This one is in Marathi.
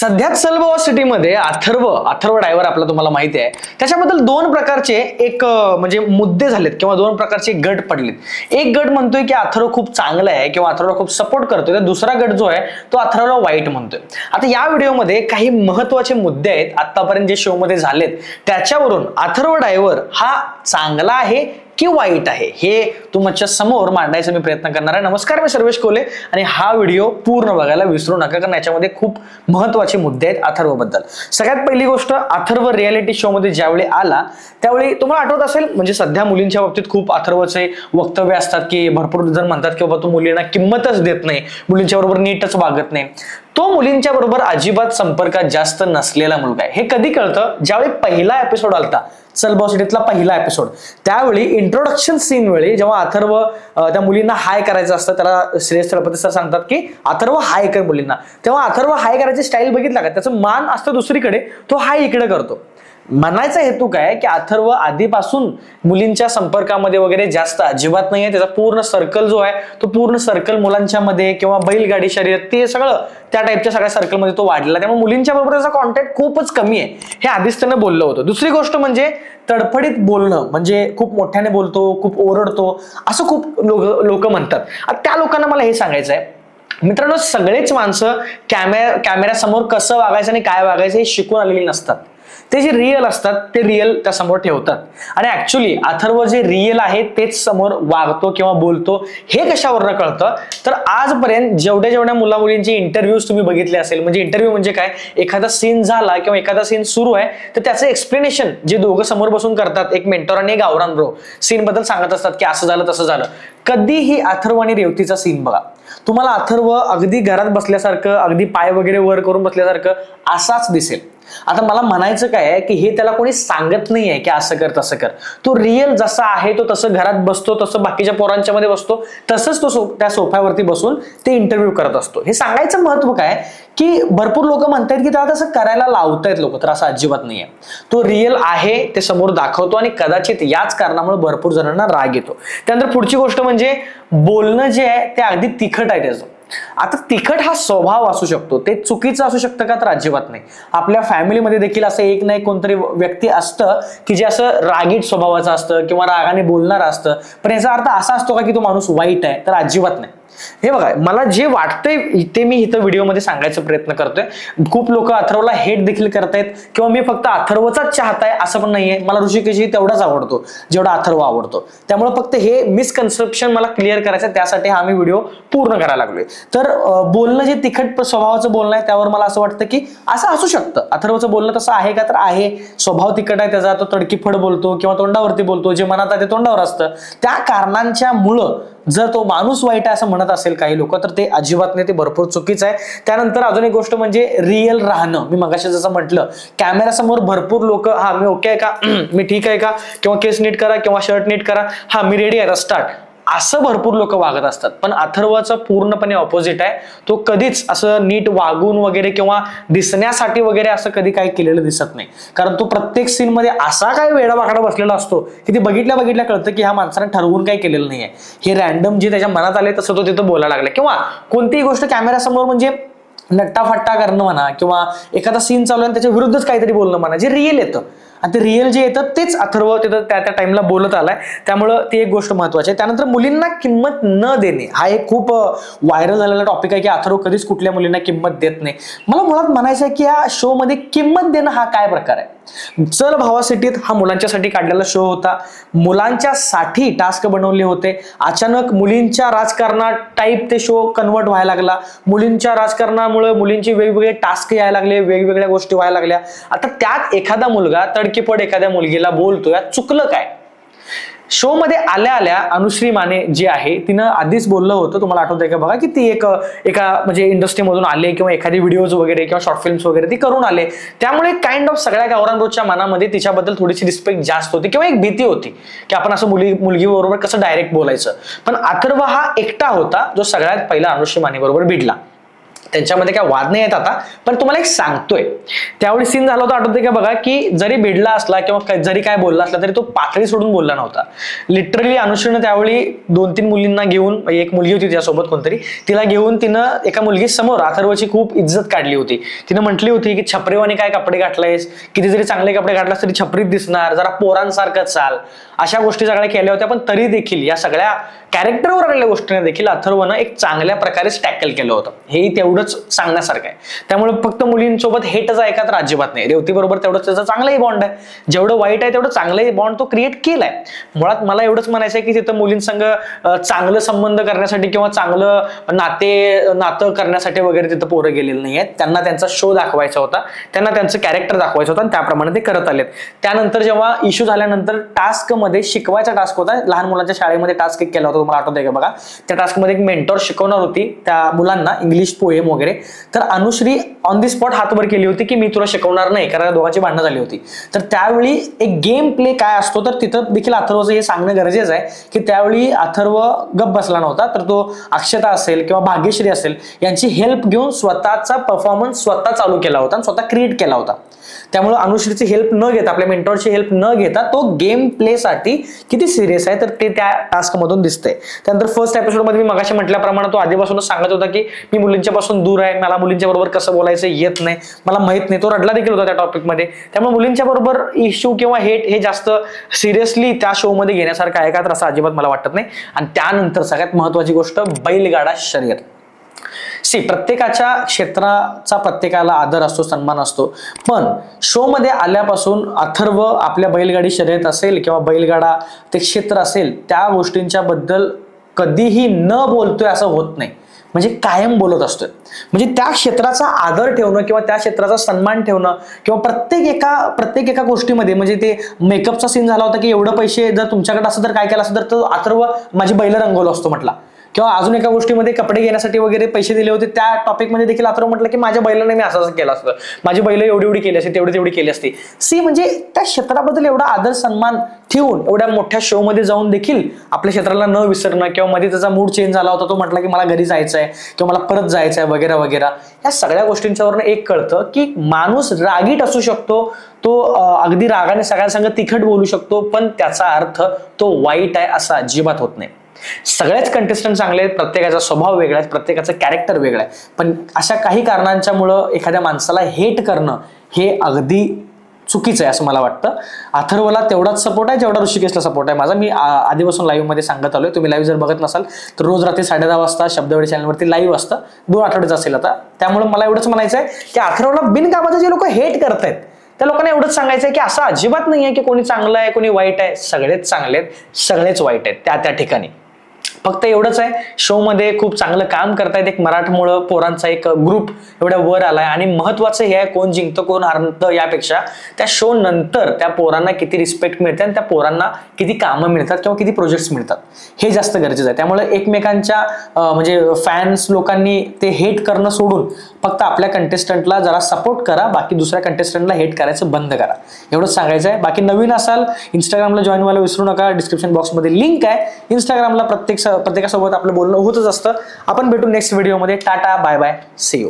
सध्या चलबवा सिटीमध्ये अथर्व ड्रायव्हर आपला तुम्हाला माहिती आहे, त्याच्याबद्दल दोन प्रकारचे एक म्हणजे मुद्दे झालेत किंवा दोन प्रकारचे गट पडलेत. एक गट म्हणतोय की अथर्व खूप चांगला आहे किंवा अथर्व खूप सपोर्ट करतोय, तर दुसरा गट जो आहे तो अथर्वला वाईट म्हणतोय. आता या व्हिडिओमध्ये काही महत्त्वाचे मुद्दे आहेत आतापर्यंत जे शो मध्ये झालेत, त्याच्यावरून अथर्व ड्रायव्हर हा चांगला आहे की वाईट आहे हे तुमच्या समोर मांडायचा मी प्रयत्न करणार आहे. नमस्कार, मी सर्वेश कोले आणि हा व्हिडिओ पूर्ण बघायला विसरू नका, कारण याच्यामध्ये खूप महत्त्वाचे मुद्दे आहेत अथर्व बद्दल. सगळ्यात पहिली गोष्ट, अथर्व रियालिटी शो मध्ये ज्यावेळी आला त्यावेळी तुम्हाला आठवत असेल, म्हणजे सध्या मुलींच्या बाबतीत खूप अथर्वचे वक्तव्य असतात की भरपूर जण म्हणतात की बाबा तू मुलींना किंमतच देत नाही, मुलींच्या बरोबर नीटच वागत नाही. तो मुलींच्या बरोबर अजिबात संपर्कात जास्त नसलेला मुलगा आहे. हे कधी कळतं, ज्यावेळी पहिला एपिसोड आलता चलबवा सिटीतला पहिला एपिसोड, त्यावेळी इंट्रोडक्शन सीन वेळी जेव्हा अथर्व त्या मुलींना हाय करायचं असतं, त्याला श्रेयस थळपती सर सांगतात की अथर्व हाय कर मुलींना, तेव्हा अथर्व हाय करायची स्टाईल बघितला का, त्याचं मान असतं दुसरीकडे, तो हाय इकडे करतो. म्हणायचा हेतू काय की अथर्व आधीपासून मुलींच्या संपर्कामध्ये वगैरे जास्त अजिबात नाहीये. त्याचा पूर्ण सर्कल जो आहे तो पूर्ण सर्कल मुलांच्या मध्ये किंवा बैलगाडी शर्यत ते सगळं त्या टाईपच्या सगळ्या सर्कलमध्ये तो वाढला, त्यामुळे मुलींच्या बरोबर त्याचा कॉन्टॅक्ट खूपच कमी आहे, हे आधीच त्यानं बोललं होतं. दुसरी गोष्ट म्हणजे तडफडीत बोलणं, म्हणजे खूप मोठ्याने बोलतो, खूप ओरडतो, असं खूप लोक म्हणतात. त्या लोकांना मला हे सांगायचं आहे मित्रांनो, सगळेच माणसं कॅमेऱ्यासमोर कसं वागायचं आणि काय वागायचं हे शिकून आलेली नसतात. ते जे रिअल असतात ते रिअल त्या समोर ठेवतात, आणि ऍक्च्युली अथर्व जे रिअल आहे तेच समोर वागतो किंवा बोलतो. हे कशावरनं कळतं, तर आजपर्यंत जेवढ्या मुला मुलींचे इंटरव्ह्यूज तुम्ही बघितले असेल, म्हणजे इंटरव्ह्यू म्हणजे काय, एखादा सीन झाला किंवा एखादा सीन सुरू आहे तर त्याचं एक्सप्लेनेशन जे दोघं समोर बसून करतात, एक मेंटॉर आणि एक गावरान ब्रो, सीन बद्दल सांगत असतात की असं झालं तसं झालं. कधीही अथर्व आणि रेवतीचा सीन बघा, तुम्हाला अथर्व अगदी घरात बसल्यासारखं, अगदी पाय वगैरे वर करून बसल्यासारखं असाच दिसेल. आता मला म्हणायचं काय आहे की हे त्याला कोणी सांगत नाहीये की असं कर तसं कर, तो रिअल जसा आहे तो तसं घरात बसतो, तसं बाकीच्या पोरांच्या मध्ये बसतो, तसंच तो त्या सोफ्यावरती बसून ते इंटरव्ह्यू करत असतो. हे सांगायचं महत्व काय की भरपूर लोक म्हणतात की त्याला तसं करायला लावतायत लोक, तर असं अजिबात नाहीये. तो रिअल आहे ते समोर दाखवतो, आणि कदाचित याच कारणामुळे भरपूर जणांना राग येतो. त्यानंतर पुढची गोष्ट म्हणजे बोलणं जे आहे ते अगदी तिखट आहे त्याचं. आता तिखट हा स्वभाव असू शकतो, ते चुकीचं असू शकतं का, तर अजिबात नाही. आपल्या फॅमिलीमध्ये देखील असं एक ना एक कोणतरी व्यक्ती असतं की जे असं रागीट स्वभावाचं असतं किंवा रागाने बोलणारं असतं, पण याचा अर्थ असा असतो का की तो माणूस वाईट आहे, तर अजिबात नाही. हे बघा, मला जे वाटतंय ते मी इथं व्हिडिओमध्ये सांगायचा प्रयत्न करतोय. खूप लोक अथर्वला हेट देखील करतायत किंवा मी फक्त अथर्वचाच चाहत आहे असं पण नाहीये, मला ऋषिकेशही तेवढाच आवडतो जेवढा अथर्व आवडतो. त्यामुळे फक्त हे मिसकन्सेप्शन मला क्लिअर करायचं, त्यासाठी हा मी व्हिडिओ पूर्ण करायला लागलोय. तर बोलणं जे तिखट स्वभावाचं बोलणं आहे त्यावर मला असं वाटतं की असं असू शकतं. अथर्वचं बोलणं तसं आहे का, तर आहे. स्वभाव तिखट आहे त्याचा, तो तडकीफड बोलतो किंवा तोंडावरती बोलतो, जे मनात आहे ते तोंडावर असतं. त्या कारणांच्या मुळे जर तो माणूस वाईट आहे असं म्हणत असेल काही लोक, तर ते अजिबात नाही, ते भरपूर चुकीचं आहे. त्यानंतर अजून एक गोष्ट म्हणजे रिअल राहणं. मी मगाशी जसं म्हटलं, कॅमेरासमोर भरपूर लोक हा मी ओके आहे का, मी ठीक आहे का, किंवा केस नीट करा किंवा शर्ट नीट करा, हा मी रेडी आहे स्टार्ट, असं भरपूर लोक वागत असतात. पण अथर्वचं पूर्णपणे ऑपोजिट आहे. तो कधीच असं नीट वागून वगैरे किंवा दिसण्यासाठी वगैरे असं कधी काही केलेलं दिसत नाही, कारण तो प्रत्येक सीन मध्ये असा काय वेडावाकडा बसलेला असतो की ते बघितल्या कळतं की ह्या माणसाने ठरवून काही केलेलं नाहीये, हे रॅन्डम जे त्याच्या मनात आले तसं तो तिथं बोलायला लागला. किंवा कोणतीही गोष्ट कॅमेरासमोर म्हणजे नट्टाफट्टा करणं म्हणा, किंवा एखादा सीन चालू आहे त्याच्या विरुद्धच काहीतरी बोलणं म्हणा, जे रिअल येतं, आणि ते रिअल जे येतं तेच अथर्व तिथं त्या टाइमला बोलत आलाय. त्यामुळं ती एक गोष्ट महत्वाची आहे. त्यानंतर मुलींना किंमत न देणे हा एक खूप व्हायरल झालेला टॉपिक आहे की अथर्व कधीच कुठल्या मुलींना किंमत देत नाही. मला मुळात म्हणायचं आहे की या शो मध्ये किंमत देणं हा काय प्रकार आहे. चल भावा सिटीत हा मुलांच्यासाठी काढलेला शो होता, मुलांच्यासाठी टास्क बनवले होते. अचानक मुलींच्या राजकारणात टाईप ते शो कन्वर्ट व्हायला लागला. मुलींच्या राजकारणामुळे मुलींची वेगवेगळे टास्क यायला लागले, वेगवेगळ्या गोष्टी व्हायला लागल्या. आता त्यात एखादा मुलगा तडकीपड एखाद्या मुलगीला बोलतोय, चुकलं काय. शो मध्ये आल्या आल्या अनुश्री माने जी आहे तिनं आधीच बोललं होतं, तुम्हाला आठवतंय का बघा, की ती एका म्हणजे इंडस्ट्रीमधून आले किंवा एखादी व्हिडिओज वगैरे किंवा शॉर्ट फिल्म्स वगैरे ती करून आले, त्यामुळे काइंड ऑफ सगळ्या गावरानच्या मनामध्ये तिच्याबद्दल थोडीशी रिस्पेक्ट जास्त होती किंवा एक भीती होती की आपण असं मुलगी बरोबर कसं डायरेक्ट बोलायचं. पण अथर्व हा एकटा होता जो सगळ्यात पहिला अनुश्री माने बरोबर भिडला. त्यांच्यामध्ये काय वाद नाही आहेत आता, पण तुम्हाला एक सांगतोय. त्यावेळी सीन झाला होता, आठवतंय का बघा, की जरी भिडला असला किंवा जरी काय बोलला असला तरी तो पातळी सोडून बोलला नव्हता. लिटरली अनुश्रीनं त्यावेळी 2-3 मुलींना घेऊन, एक मुलगी होती त्यासोबत कोणतरी, तिला घेऊन तिनं एका मुलगी समोर अथर्वची खूप इज्जत काढली होती. तिनं म्हटली होती की छपरीवाने काय कपडे घातलायस, किती जरी चांगले कपडे घातलास तरी छपरीत दिसणार, जरा पोरांसारखं चाल, अशा गोष्टी सगळ्या केल्या होत्या. पण तरी देखील या सगळ्या कॅरेक्टरवर आलेल्या गोष्टीने देखील अथर्वनं एक चांगल्या प्रकारेच टॅकल केलं होतं. हेही तेवढंच सांगण्यासारखं आहे. त्यामुळे फक्त मुलींसोबत हेटच आहे का तर अजिबात नाही. रेवती बरोबर तेवढंच त्याचा चांगलाही बॉन्ड आहे, जेवढं वाईट आहे तेवढं चांगलाही बॉन्ड तो क्रिएट केलाय. मुळात मला एवढंच म्हणायचं आहे की तिथं मुलींसंग चांगलं संबंध करण्यासाठी किंवा चांगलं नातं करण्यासाठी वगैरे तिथं पोरं गेलेली नाही आहेत. त्यांना त्यांचा शो दाखवायचा होता, त्यांना त्यांचं कॅरेक्टर दाखवायचं होतं आणि त्याप्रमाणे ते करत आलेत. त्यानंतर जेव्हा इश्यू झाल्यानंतर टास्क मध्ये शिकवायचा टास्क होता, लहान मुलांच्या शाळेमध्ये टास्क केला होता, तुम्हाला आठवतंय का बघा. त्या टास्क मध्ये एक मेंटॉर शिकवणार होती त्या मुलांना इंग्लिश पोएम वगैरे. तर अनुश्री ऑन दी स्पॉट हात वर केली होती की मी तुला शिकवणार नाही, कारण दोघांची भांडणं झाली होती. तर त्यावेळी एक गेम प्ले काय असतो तर तिथं देखील अथर्वचं हे सांगणं गरजेचं आहे की त्यावेळी अथर्व गप बसला नव्हता. तर तो अक्षता असेल किंवा भाग्यश्री असेल यांची हेल्प घेऊन स्वतःचा परफॉर्मन्स स्वतः चालू केला होता आणि स्वतः क्रिएट केला होता. त्यामुळे अनुश्रीची हेल्प न घेता, आपल्या मेंटॉरची हेल्प न घेता तो गेम प्ले साठी किती सिरियस आहे तर ते त्या टास्क मधून दिसतंय. त्यानंतर फर्स्ट एपिसोड मध्ये मी मगाशी म्हटल्याप्रमाणे तो आधीपासूनच सांगत होता की मी मुलींच्या पासून दूर आहे, मला मुलींच्या बरोबर कसं बोलायचं येत नाही, मला माहित नाही. तो रडला देखील होता त्या टॉपिक मध्ये. त्यामुळे मुलींच्या बरोबर इश्यू किंवा हेट हे जास्त सिरियसली त्या शो मध्ये घेण्यासारखं आहे का तर असं अजिबात मला वाटत नाही. आणि त्यानंतर सगळ्यात महत्वाची गोष्ट, बैलगाडा शर्यत. प्रत्येकाच्या क्षेत्राचा प्रत्येकाला आदर असतो, सन्मान असतो. पण शो मध्ये आल्यापासून अथर्व आपल्या बैलगाडी शर्यत असेल किंवा बैलगाडा ते क्षेत्र असेल त्या गोष्टींच्या बद्दल कधीही न बोलतोय असं होत नाही. म्हणजे कायम बोलत असतोय. म्हणजे त्या क्षेत्राचा आदर ठेवणं किंवा त्या क्षेत्राचा सन्मान ठेवणं किंवा प्रत्येक एका गोष्टीमध्ये, म्हणजे ते मेकअपचा सीन झाला होता की एवढं पैसे जर तुमच्याकडे असं तर काय केलं असं तर अथर्व माझी बैल रंगवलं असतो म्हटला. किंवा अजून एका गोष्टीमध्ये कपडे घेण्यासाठी वगैरे पैसे दिले होते, त्या टॉपिक मध्ये देखील अथर्व म्हटलं की माझ्या बैलाने मी असं केलं असतं, माझी बैल एवढी केली असते, तेवढी केली असती. म्हणजे त्या क्षेत्राबद्दल एवढा आदर सन्मान ठेवून एवढ्या मोठ्या शो मध्ये जाऊन देखील आपल्या क्षेत्राला न विसरणं किंवा मध्ये त्याचा मूड चेंज झाला होता, तो म्हटला की मला घरी जायचंय किंवा मला परत जायचंय वगैरे वगैरे. या सगळ्या गोष्टींच्यावरनं एक कळतं की माणूस रागीट असू शकतो, तो अगदी रागाने सगळ्यांसंग तिखट बोलू शकतो, पण त्याचा अर्थ तो वाईट आहे असं अजिबात होत नाही. सगळेच कंटेस्टंट चांगले आहेत, प्रत्येकाचा स्वभाव वेगळा आहे, प्रत्येकाचं कॅरेक्टर वेगळं आहे. पण अशा काही कारणांच्यामुळं एखाद्या माणसाला हेट करणं हे अगदी चुकीचं आहे असं मला वाटतं. अथर्वला तेवढाच सपोर्ट आहे जेवढा ऋषिकेशला सपोर्ट आहे माझा. मी आधीपासून लाईव्ह मध्ये सांगत आलोय. तुम्ही लाईव्ह जर बघत नसाल तर रोज रात्री 10:30 वाजता शब्दवेडी चॅनलवरती लाईव्ह असतं, 2 आठवड्याचं असेल आता. त्यामुळे मला एवढंच म्हणायचं आहे की अथर्वला बिनकामाचं जे लोक हेट करतायत त्या लोकांना एवढंच सांगायचं आहे की असं अजिबात नाही आहे की कोणी चांगलं आहे कोणी वाईट आहे. सगळेच चांगले आहेत, सगळेच वाईट आहेत त्या ठिकाणी. फक्त एवढंच आहे, शो मध्ये खूप चांगलं काम करतायत. एक मराठमोळं पोरांचा एक ग्रुप एवढ्या वर आलाय आणि महत्वाचं हे आहे कोण जिंकतं कोण हारतं यापेक्षा त्या शो नंतर त्या पोरांना किती रिस्पेक्ट मिळते आणि त्या पोरांना किती कामं मिळतात किंवा किती प्रोजेक्ट्स मिळतात हे जास्त गरजेचं आहे. त्यामुळे एकमेकांच्या म्हणजे फॅन्स लोकांनी ते हेट करणं सोडून फक्त आपल्या कंटेस्टंटला जरा सपोर्ट करा, बाकी दुसऱ्या कंटेस्टंटला हेट करायचं बंद करा, एवढंच सांगायचं आहे. बाकी नवीन असाल इंस्टाग्रामला जॉईन व्हायला विसरू नका. डिस्क्रिप्शन बॉक्समध्ये लिंक आहे. इंस्टाग्रामला प्रत्येकासोबत आपलं बोलणं होतच असतं. आपण भेटू नेक्स्ट व्हिडिओमध्ये. Tata, bye bye, see you.